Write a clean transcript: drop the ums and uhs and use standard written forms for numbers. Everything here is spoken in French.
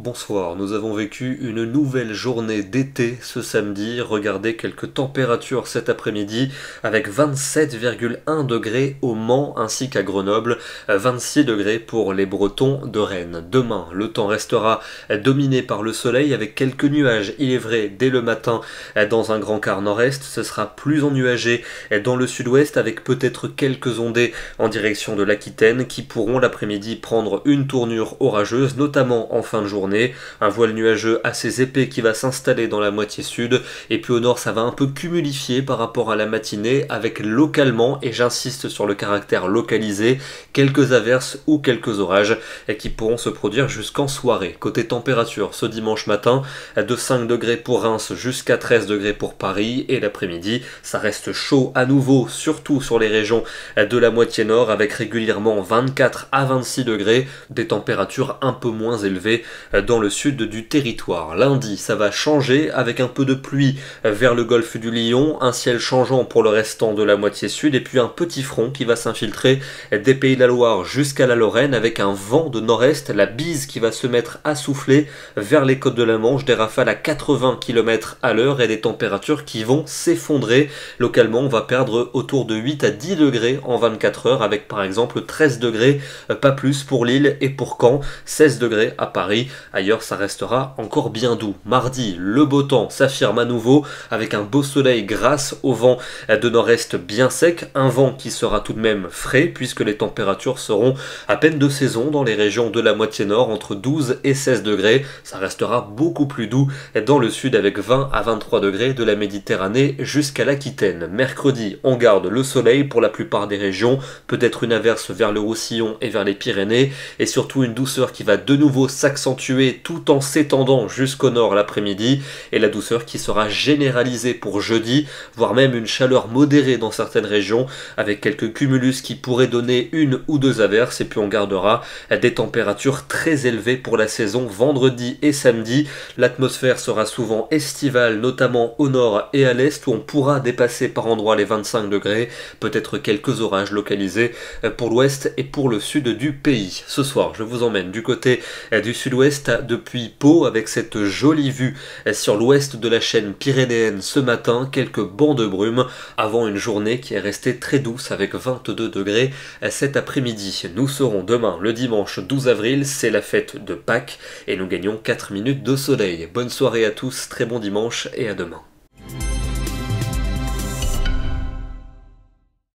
Bonsoir, nous avons vécu une nouvelle journée d'été ce samedi. Regardez quelques températures cet après-midi avec 27,1 degrés au Mans ainsi qu'à Grenoble, 26 degrés pour les Bretons de Rennes. Demain, le temps restera dominé par le soleil avec quelques nuages, il est vrai, dès le matin dans un grand quart nord-est. Ce sera plus ennuagé dans le sud-ouest avec peut-être quelques ondées en direction de l'Aquitaine qui pourront l'après-midi prendre une tournure orageuse, notamment en fin de journée. Un voile nuageux assez épais qui va s'installer dans la moitié sud, et puis au nord ça va un peu cumulifier par rapport à la matinée avec localement, et j'insiste sur le caractère localisé, quelques averses ou quelques orages qui pourront se produire jusqu'en soirée. Côté température, ce dimanche matin, de 5 degrés pour Reims jusqu'à 13 degrés pour Paris, et l'après-midi ça reste chaud à nouveau, surtout sur les régions de la moitié nord avec régulièrement 24 à 26 degrés, des températures un peu moins élevées dans le sud du territoire. Lundi, ça va changer avec un peu de pluie vers le golfe du Lion, un ciel changeant pour le restant de la moitié sud et puis un petit front qui va s'infiltrer des Pays de la Loire jusqu'à la Lorraine avec un vent de nord-est, la bise qui va se mettre à souffler vers les côtes de la Manche, des rafales à 80 km à l'heure et des températures qui vont s'effondrer. Localement, on va perdre autour de 8 à 10 degrés en 24 heures avec par exemple 13 degrés, pas plus pour Lille et pour Caen, 16 degrés à Paris. Ailleurs, ça restera encore bien doux. Mardi, le beau temps s'affirme à nouveau avec un beau soleil grâce au vent de nord-est bien sec, un vent qui sera tout de même frais puisque les températures seront à peine de saison dans les régions de la moitié nord entre 12 et 16 degrés. Ça restera beaucoup plus doux dans le sud avec 20 à 23 degrés de la Méditerranée jusqu'à l'Aquitaine. Mercredi, on garde le soleil pour la plupart des régions, peut-être une averse vers le Roussillon et vers les Pyrénées et surtout une douceur qui va de nouveau s'accentuer tout en s'étendant jusqu'au nord l'après-midi, et la douceur qui sera généralisée pour jeudi, voire même une chaleur modérée dans certaines régions avec quelques cumulus qui pourraient donner une ou deux averses, et puis on gardera des températures très élevées pour la saison vendredi et samedi. L'atmosphère sera souvent estivale, notamment au nord et à l'est où on pourra dépasser par endroits les 25 degrés, peut-être quelques orages localisés pour l'ouest et pour le sud du pays. Ce soir, je vous emmène du côté du sud-ouest depuis Pau avec cette jolie vue sur l'ouest de la chaîne pyrénéenne ce matin, quelques bancs de brume avant une journée qui est restée très douce avec 22 degrés cet après-midi. Nous serons demain le dimanche 12 avril, c'est la fête de Pâques et nous gagnons 4 minutes de soleil. Bonne soirée à tous, très bon dimanche et à demain.